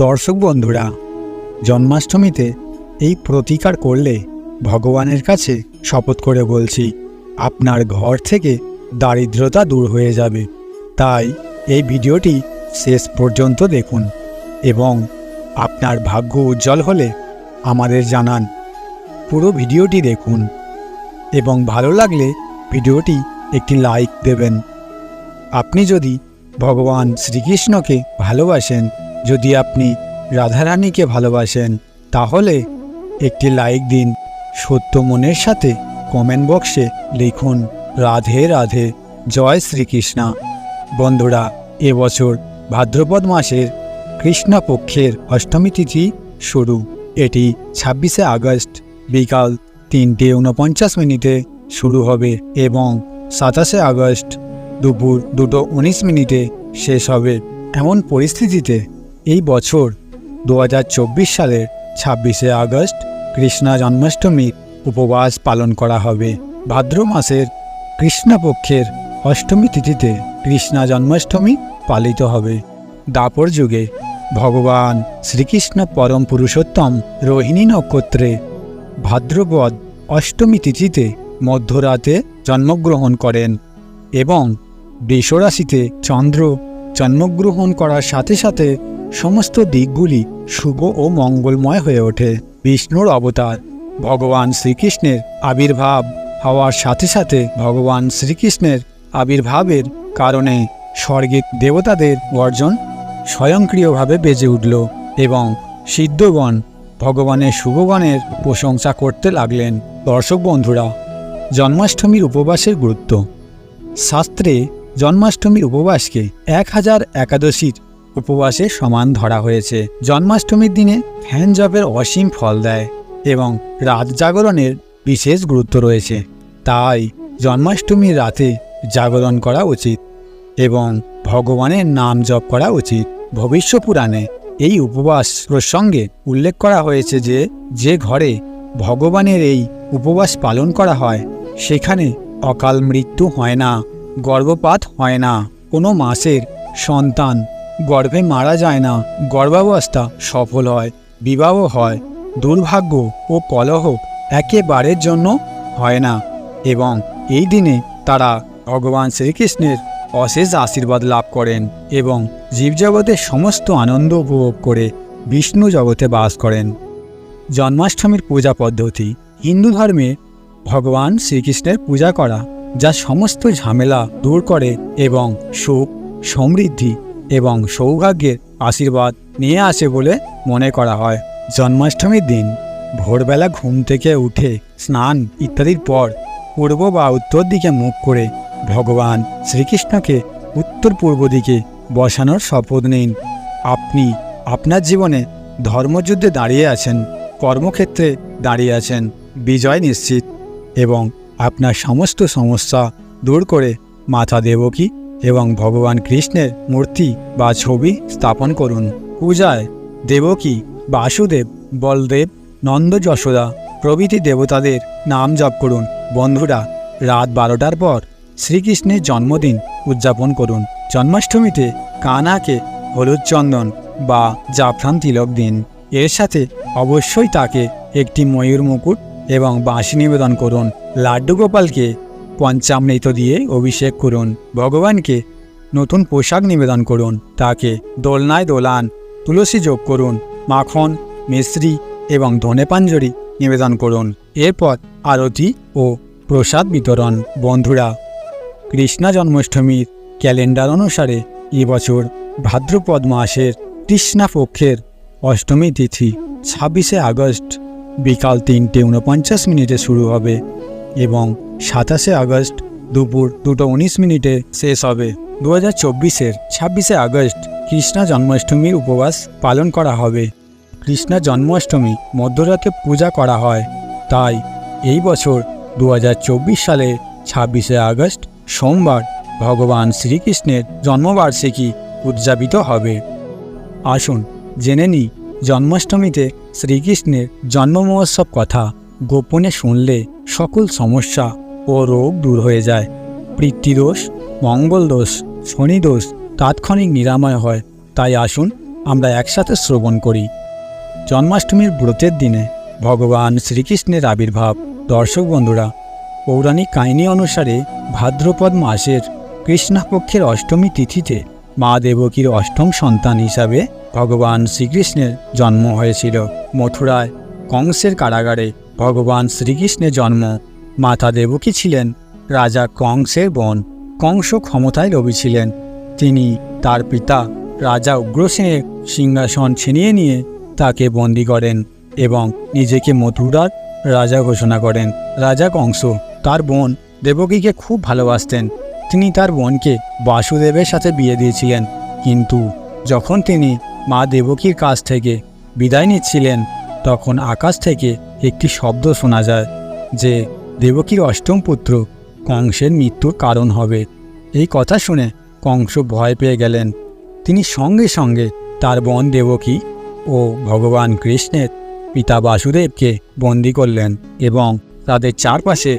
দর্শক বন্ধুরা, জন্মাষ্টমীতে এই প্রতিকার করলে ভগবানের কাছে শপথ করে বলছি, আপনার ঘর থেকে দারিদ্রতা দূর হয়ে যাবে। তাই এই ভিডিওটি শেষ পর্যন্ত দেখুন এবং আপনার ভাগ্য উজ্জ্বল হলে আমাদের জানান। পুরো ভিডিওটি দেখুন এবং ভালো লাগলে ভিডিওটি একটি লাইক দেবেন। আপনি যদি ভগবান শ্রীকৃষ্ণকে ভালোবাসেন, যদি আপনি রাধারানীকে ভালোবাসেন, তাহলে একটি লাইক দিন। সত্য মনের সাথে কমেন্ট বক্সে লিখুন রাধে রাধে, জয় শ্রীকৃষ্ণ। বন্ধুরা, এবছর ভাদ্রপদ মাসের কৃষ্ণপক্ষের অষ্টমী তিথি শুরু। এটি 26শে আগস্ট বিকাল 3:49 শুরু হবে এবং 27শে আগস্ট দুপুর 2:19 শেষ হবে। এমন পরিস্থিতিতে এই বছর 2024 সালের 26শে আগস্ট কৃষ্ণ জন্মাষ্টমীর উপবাস পালন করা হবে। ভাদ্র মাসের কৃষ্ণপক্ষের অষ্টমী তিথিতে কৃষ্ণ জন্মাষ্টমী পালিত হবে। দ্বাপর যুগে ভগবান শ্রীকৃষ্ণ পরম পুরুষোত্তম রোহিণী নক্ষত্রে ভাদ্রপদ অষ্টমী তিথিতে মধ্যরাতে জন্মগ্রহণ করেন এবং বৃষরাশিতে চন্দ্র জন্মগ্রহণ করার সাথে সাথে সমস্ত দিকগুলি শুভ ও মঙ্গলময় হয়ে ওঠে। বিষ্ণুর অবতার ভগবান শ্রীকৃষ্ণের আবির্ভাব হওয়ার সাথে সাথে ভগবান শ্রীকৃষ্ণের আবির্ভাবের কারণে স্বর্গের দেবতাদের গর্জন স্বয়ংক্রিয়ভাবে বেজে উঠল এবং সিদ্ধগণ ভগবানের শুভগণের প্রশংসা করতে লাগলেন। দর্শক বন্ধুরা, জন্মাষ্টমীর উপবাসের গুরুত্ব। শাস্ত্রে জন্মাষ্টমীর উপবাসকে 1000 একাদশীর উপবাসের সমান ধরা হয়েছে। জন্মাষ্টমীর দিনে ধ্যান জপের অসীম ফল দেয় এবং রাত জাগরণের বিশেষ গুরুত্ব রয়েছে। তাই জন্মাষ্টমীর রাতে জাগরণ করা উচিত এবং ভগবানের নাম জপ করা উচিত। ভবিষ্য পুরাণে এই উপবাস প্রসঙ্গে উল্লেখ করা হয়েছে যে যে ঘরে ভগবানের এই উপবাস পালন করা হয় সেখানে অকাল মৃত্যু হয় না, গর্ভপাত হয় না, কোনো মাসের সন্তান গর্ভে মারা যায় না, গর্ভাবস্থা সফল হয়, বিবাহ হয়, দুর্ভাগ্য ও কলহ একেবারের জন্য হয় না এবং এই দিনে তারা ভগবান শ্রীকৃষ্ণের অশেষ আশীর্বাদ লাভ করেন এবং জীবজগতের সমস্ত আনন্দ উপভোগ করে বিষ্ণু জগতে বাস করেন। জন্মাষ্টমীর পূজা পদ্ধতি। হিন্দু ধর্মে ভগবান শ্রীকৃষ্ণের পূজা করা যা সমস্ত ঝামেলা দূর করে এবং সুখ, সমৃদ্ধি এবং সৌভাগ্যের আশীর্বাদ নিয়ে আসে বলে মনে করা হয়। জন্মাষ্টমীর দিন ভোরবেলা ঘুম থেকে উঠে স্নান ইত্যাদির পর পূর্ব বা উত্তর দিকে মুখ করে ভগবান শ্রীকৃষ্ণকে উত্তর পূর্ব দিকে বসানোর শপথ নিন। আপনি আপনার জীবনে ধর্মযুদ্ধে দাঁড়িয়ে আছেন, কর্মক্ষেত্রে দাঁড়িয়ে আছেন, বিজয় নিশ্চিত এবং আপনার সমস্ত সমস্যা দূর করে মাতা দেবকী এবং ভগবান কৃষ্ণের মূর্তি বা ছবি স্থাপন করুন। পূজায় দেবকী, বাসুদেব, বলদেব, নন্দ, যশোদা প্রভৃতি দেবতাদের নাম জপ করুন। বন্ধুরা, রাত 12টার পর শ্রীকৃষ্ণের জন্মদিন উদযাপন করুন। জন্মাষ্টমীতে কানাকে হলুদ চন্দন বা জাফরান তিলক দিন। এর সাথে অবশ্যই তাকে একটি ময়ূর মুকুট এবং বাঁশি নিবেদন করুন। লাড্ডু গোপালকে পঞ্চামৃত দিয়ে অভিষেক করুন। ভগবানকে নতুন পোশাক নিবেদন করুন। তাকে দোলনায় দোলান, তুলসী যোগ করুন, মাখন, মিশ্রি এবং ধনেপাঞ্জরি নিবেদন করুন। এরপর আরতি ও প্রসাদ বিতরণ। বন্ধুরা, কৃষ্ণ জন্মাষ্টমীর ক্যালেন্ডার অনুসারে এবছর ভাদ্রপদ মাসের কৃষ্ণপক্ষের অষ্টমী তিথি 26শে আগস্ট বিকাল 3:49 শুরু হবে এবং 27শে আগস্ট দুপুর 2:19 শেষ হবে। 2024-এর 26শে আগস্ট কৃষ্ণ জন্মাষ্টমীর উপবাস পালন করা হবে। কৃষ্ণ জন্মাষ্টমী মধ্যরাতে পূজা করা হয়, তাই এই বছর 2024 সালের 26শে আগস্ট সোমবার ভগবান শ্রীকৃষ্ণের জন্মবার্ষিকী উদযাপিত হবে। আসুন জেনে নিই জন্মাষ্টমীতে শ্রীকৃষ্ণের জন্ম মহোৎসব কথা। গোপনে শুনলে সকল সমস্যা ও রোগ দূর হয়ে যায়। পিতৃদোষ, মঙ্গল দোষ, শনিদোষ তাৎক্ষণিক নিরাময় হয়। তাই আসুন আমরা একসাথে শ্রবণ করি। জন্মাষ্টমীর ব্রতের দিনে ভগবান শ্রীকৃষ্ণের আবির্ভাব। দর্শক বন্ধুরা, পৌরাণিক কাহিনী অনুসারে ভাদ্রপদ মাসের কৃষ্ণপক্ষের অষ্টমী তিথিতে মা দেবকীর অষ্টম সন্তান হিসাবে ভগবান শ্রীকৃষ্ণের জন্ম হয়েছিল। মথুরায় কংসের কারাগারে ভগবান শ্রীকৃষ্ণের জন্ম। মাতা দেবকী ছিলেন রাজা কংসের বোন। কংস ক্ষমতায় লোভী ছিলেন। তিনি তার পিতা রাজা উগ্রসেনের সিংহাসন ছিনিয়ে নিয়ে তাকে বন্দী করেন এবং নিজেকে মথুরার রাজা ঘোষণা করেন। রাজা কংস তার বোন দেবকীকে খুব ভালোবাসতেন। তিনি তার বোনকে বাসুদেবের সাথে বিয়ে দিয়েছিলেন। কিন্তু যখন তিনি মা দেবকীর কাছ থেকে বিদায় নিচ্ছিলেন, তখন আকাশ থেকে একটি শব্দ শোনা যায় যে দেবকীর অষ্টম পুত্র কংসের মৃত্যুর কারণ হবে। এই কথা শুনে কংস ভয় পেয়ে গেলেন। তিনি সঙ্গে সঙ্গে তার বোন দেবকী ও ভগবান কৃষ্ণের পিতা বাসুদেবকে বন্দী করলেন এবং তাদের চারপাশে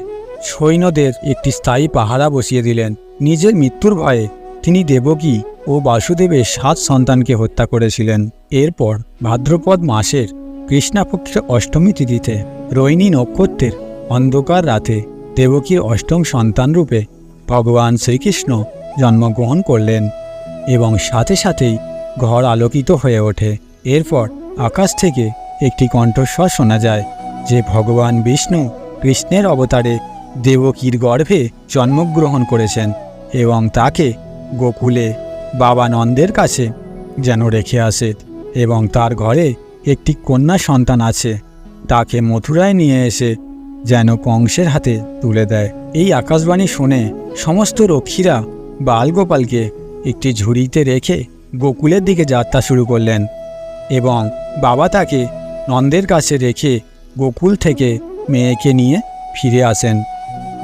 সৈন্যদের একটি স্থায়ী পাহারা বসিয়ে দিলেন। নিজের মৃত্যুর ভয়ে তিনি দেবকী ও বাসুদেবের 7 সন্তানকে হত্যা করেছিলেন। এরপর ভাদ্রপদ মাসের কৃষ্ণপক্ষের অষ্টমী তিথিতে রোহিণী নক্ষত্রের অন্ধকার রাতে দেবকীর অষ্টম সন্তান রূপে ভগবান শ্রীকৃষ্ণ জন্মগ্রহণ করলেন এবং সাথে সাথেই ঘর আলোকিত হয়ে ওঠে। এরপর আকাশ থেকে একটি কণ্ঠস্বর শোনা যায় যে ভগবান বিষ্ণু কৃষ্ণের অবতারে দেবকীর গর্ভে জন্মগ্রহণ করেছেন এবং তাকে গোকুলে বাবা নন্দের কাছে যেন রেখে আসে এবং তার ঘরে একটি কন্যা সন্তান আছে, তাকে মথুরায় নিয়ে এসে যেন কংসের হাতে তুলে দেয়। এই আকাশবাণী শুনে সমস্ত রক্ষীরা বালগোপালকে একটি ঝুড়িতে রেখে গোকুলের দিকে যাত্রা শুরু করলেন এবং বাবা তাকে নন্দের কাছে রেখে গোকুল থেকে মেয়েকে নিয়ে ফিরে আসেন।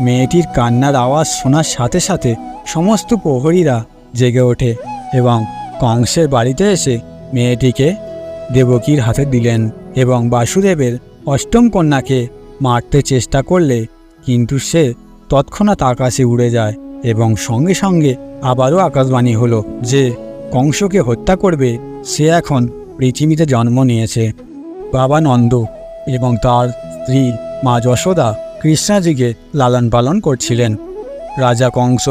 মেয়েটির কান্নার আওয়াজ শোনার সাথে সাথে সমস্ত প্রহরীরা জেগে ওঠে এবং কংসের বাড়িতে এসে মেয়েটিকে দেবকীর হাতে দিলেন এবং বাসুদেবের অষ্টম কন্যাকে মারতে চেষ্টা করলে কিন্তু সে তৎক্ষণাৎ আকাশে উড়ে যায় এবং সঙ্গে সঙ্গে আবারও আকাশবাণী হলো যে কংসকে হত্যা করবে সে এখন পৃথিবীতে জন্ম নিয়েছে। বাবা নন্দ এবং তার স্ত্রী মা যশোদা কৃষ্ণাজিকে লালন পালন করছিলেন। রাজা কংস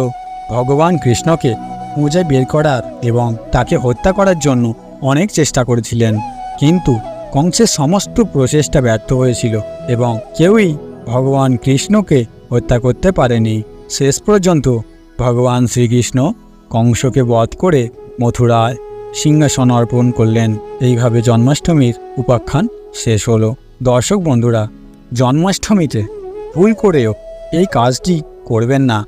ভগবান কৃষ্ণকে খুঁজে বের করার এবং তাকে হত্যা করার জন্য অনেক চেষ্টা করেছিলেন, কিন্তু কংসের সমস্ত প্রচেষ্টা ব্যর্থ হয়েছিল এবং কেউই ভগবান কৃষ্ণকে হত্যা করতে পারেনি। শেষ পর্যন্ত ভগবান শ্রীকৃষ্ণ কংসকে বধ করে মথুরায় সিংহাসন অর্পণ করলেন। এইভাবে জন্মাষ্টমীর উপাখ্যান শেষ হলো। দর্শক বন্ধুরা, জন্মাষ্টমীতে ভুল করেও এই কাজটি করবেন না।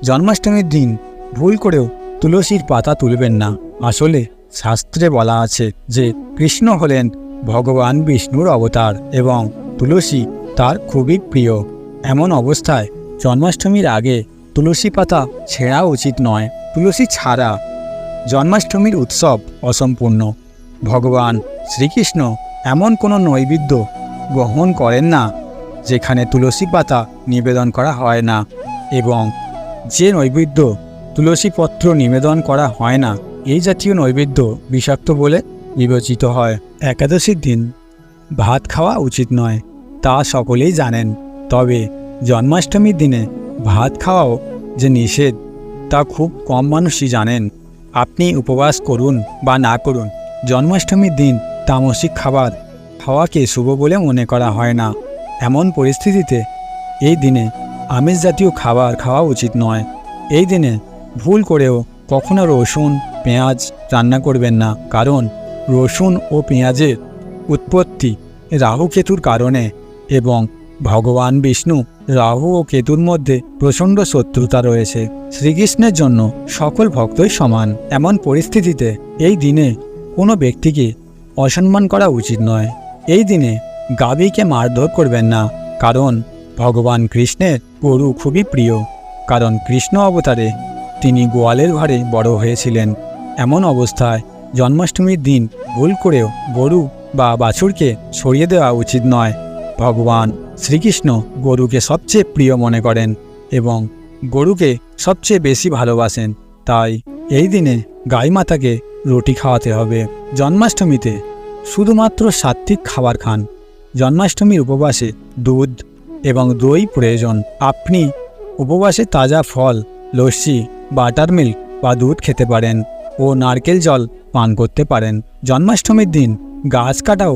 জন্মাষ্টমীর দিন ভুল করেও তুলসীর পাতা তুলবেন না। আসলে শাস্ত্রে বলা আছে যে কৃষ্ণ হলেন ভগবান বিষ্ণুর অবতার এবং তুলসী তার খুবই প্রিয়। এমন অবস্থায় জন্মাষ্টমীর আগে তুলসী পাতা ছেঁড়া উচিত নয়। তুলসী ছাড়া জন্মাষ্টমীর উৎসব অসম্পূর্ণ। ভগবান শ্রীকৃষ্ণ এমন কোনো নৈবেদ্য গ্রহণ করেন না যেখানে তুলসী পাতা নিবেদন করা হয় না, এবং যে নৈবেদ্য তুলসীপত্র নিবেদন করা হয় না এই জাতীয় নৈবেদ্য বিষাক্ত বলে বিবেচিত হয়। একাদশীর দিন ভাত খাওয়া উচিত নয়, তা সকলেই জানেন। তবে জন্মাষ্টমীর দিনে ভাত খাওয়াও যে নিষেধ তা খুব কম মানুষই জানেন। আপনি উপবাস করুন বা না করুন, জন্মাষ্টমীর দিন তামসিক খাবার খাওয়াকে শুভ বলে মনে করা হয় না। এমন পরিস্থিতিতে এই দিনে আমিষ জাতীয় খাবার খাওয়া উচিত নয়। এই দিনে ভুল করেও কখনো রসুন পেঁয়াজ রান্না করবেন না, কারণ রসুন ও পেঁয়াজের উৎপত্তি রাহু কেতুর কারণে এবং ভগবান বিষ্ণু রাহু ও কেতুর মধ্যে প্রচণ্ড শত্রুতা রয়েছে। শ্রীকৃষ্ণের জন্য সকল ভক্তই সমান। এমন পরিস্থিতিতে এই দিনে কোনো ব্যক্তিকে অসম্মান করা উচিত নয়। এই দিনে গাভীকে মারধর করবেন না, কারণ ভগবান কৃষ্ণের গরু খুবই প্রিয়, কারণ কৃষ্ণ অবতারে তিনি গোয়ালের ঘরে বড় হয়েছিলেন। এমন অবস্থায় জন্মাষ্টমীর দিন ভুল করেও গরু বা বাছুরকে সরিয়ে দেওয়া উচিত নয়। ভগবান শ্রীকৃষ্ণ গরুকে সবচেয়ে প্রিয় মনে করেন এবং গরুকে সবচেয়ে বেশি ভালোবাসেন, তাই এই দিনে গাই মাতাকে রুটি খাওয়াতে হবে। জন্মাষ্টমীতে শুধুমাত্র সাত্ত্বিক খাবার খান। জন্মাষ্টমীর উপবাসে দুধ এবং দই প্রয়োজন। আপনি উপবাসে তাজা ফল, লস্যি, বাটার মিল্ক বা দুধ খেতে পারেন ও নারকেল জল পান করতে পারেন। জন্মাষ্টমীর দিন গাছ কাটাও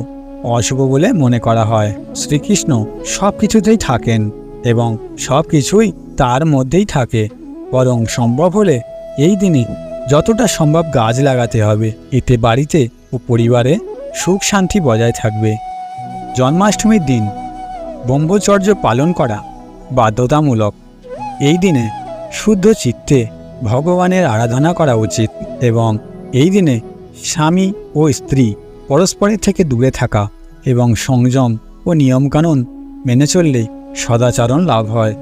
অশুভ বলে মনে করা হয়। শ্রীকৃষ্ণ সব কিছুতেই থাকেন এবং সব কিছুই তার মধ্যেই থাকে, বরং সম্ভব হলে এই দিনে যতটা সম্ভব গাছ লাগাতে হবে। এতে বাড়িতে ও পরিবারে সুখ শান্তি বজায় থাকবে। জন্মাষ্টমীর দিন ব্রহ্মচর্য পালন করা বাধ্যতামূলক। এই দিনে শুদ্ধ চিত্তে ভগবানের আরাধনা করা উচিত এবং এই দিনে স্বামী ও স্ত্রী পরস্পরের থেকে দূরে থাকা এবং সংযম ও নিয়মকানুন মেনে চললে সদাচরণ লাভ হয়।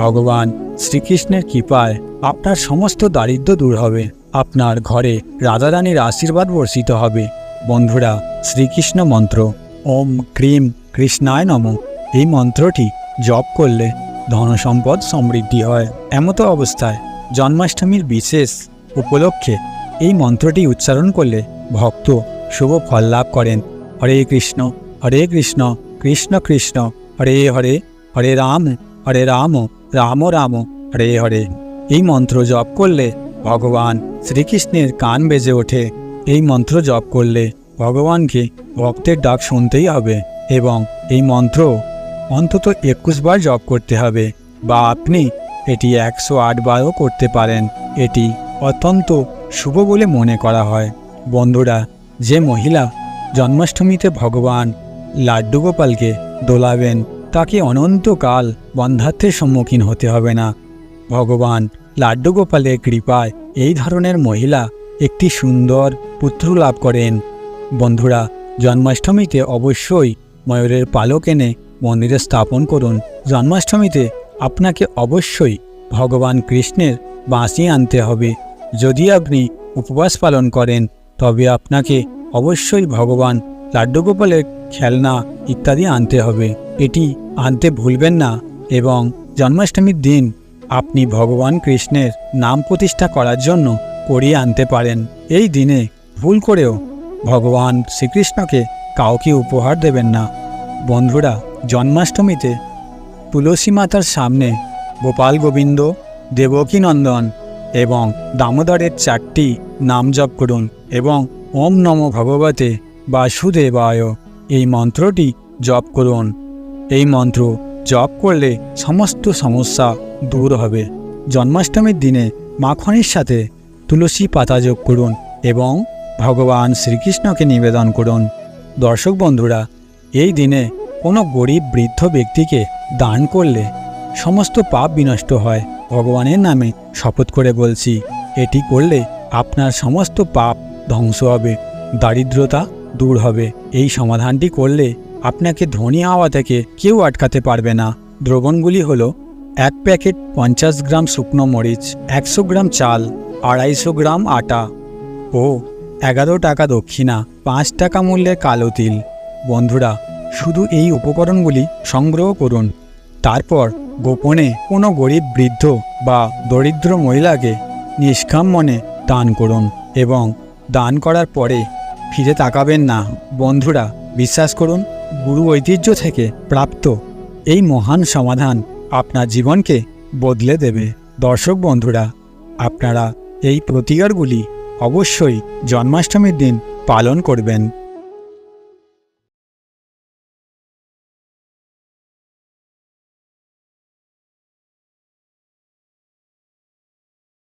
ভগবান শ্রীকৃষ্ণের কৃপায় আপনার সমস্ত দারিদ্র্য দূর হবে। আপনার ঘরে রাধারানীর আশীর্বাদ বর্ষিত হবে। বন্ধুরা, শ্রীকৃষ্ণ মন্ত্র ওম ক্রিম কৃষ্ণায় নমঃ এই মন্ত্রটি জপ করলে ধনসম্পদ সমৃদ্ধি হয়। এমতো অবস্থায় জন্মাষ্টমীর বিশেষ উপলক্ষে এই মন্ত্রটি উচ্চারণ করলে ভক্ত শুভ ফল লাভ করেন। হরে কৃষ্ণ কৃষ্ণ কৃষ্ণ হরে হরে, হরে রাম রাম রাম হরে হরে। এই মন্ত্র জপ করলে ভগবান শ্রীকৃষ্ণের কান বেজে ওঠে। এই মন্ত্র জপ করলে ভগবানকে ভক্তের ডাক শুনতেই হবে এবং এই মন্ত্র অন্তত 21 বার জপ করতে হবে, বা আপনি এটি 108 বারও করতে পারেন। এটি অত্যন্ত শুভ বলে মনে করা হয়। বন্ধুরা, যে মহিলা জন্মাষ্টমীতে ভগবান লাড্ডু গোপালকে দোলাবেন তাকে অনন্তকাল বন্ধ্যাত্বের সম্মুখীন হতে হবে না। ভগবান লাড্ডু গোপালের কৃপায় এই ধরনের মহিলা একটি সুন্দর পুত্র লাভ করেন। বন্ধুরা, জন্মাষ্টমীতে অবশ্যই ময়ূরের পালক এনে মন্দিরে স্থাপন করুন। জন্মাষ্টমীতে আপনাকে অবশ্যই ভগবান কৃষ্ণের বাঁশি আনতে হবে। যদি আপনি উপবাস পালন করেন তবে আপনাকে অবশ্যই ভগবান লাড্ডু গোপালের খেলনা ইত্যাদি আনতে হবে। এটি আনতে ভুলবেন না এবং জন্মাষ্টমীর দিন আপনি ভগবান কৃষ্ণের নাম প্রতিষ্ঠা করার জন্য করিয়ে আনতে পারেন। এই দিনে ভুল করেও ভগবান শ্রীকৃষ্ণকে কাউকে উপহার দেবেন না। বন্ধুরা, জন্মাষ্টমীতে তুলসী মাতার সামনে গোপাল গোবিন্দ, দেবকী নন্দন এবং দামোদরের 4টি নাম জপ করুন এবং ওম নমো ভগবতে বাসুদেবায় এই মন্ত্রটি জপ করুন। এই মন্ত্র জপ করলে সমস্ত সমস্যা দূর হবে। জন্মাষ্টমীর দিনে মাখনের সাথে তুলসী পাতা যোগ করুন এবং ভগবান শ্রীকৃষ্ণকে নিবেদন করুন। দর্শক বন্ধুরা, এই দিনে কোনো গরিব বৃদ্ধ ব্যক্তিকে দান করলে সমস্ত পাপ বিনষ্ট হয়। ভগবানের নামে শপথ করে বলছি, এটি করলে আপনার সমস্ত পাপ ধ্বংস হবে, দারিদ্রতা দূর হবে। এই সমাধানটি করলে আপনাকে ধনী হওয়া থেকে কেউ আটকাতে পারবে না। দ্রবণগুলি হলো 1 প্যাকেট 50 গ্রাম শুকনো মরিচ, 100 গ্রাম চাল, 250 গ্রাম আটা ও 11 টাকা দক্ষিণা, 5 টাকা মূল্যের কালো তিল। বন্ধুরা, শুধু এই উপকরণগুলি সংগ্রহ করুন। তারপর গোপনে কোনো গরিব বৃদ্ধ বা দরিদ্র মহিলাকে নিষ্কাম মনে দান করুন এবং দান করার পরে ফিরে তাকাবেন না। বন্ধুরা, বিশ্বাস করুন, গুরু ঐতিহ্য থেকে প্রাপ্ত এই মহান সমাধান আপনার জীবনকে বদলে দেবে। দর্শক বন্ধুরা, আপনারা এই প্রতিকারগুলি অবশ্যই জন্মাষ্টমীর দিন পালন করবেন।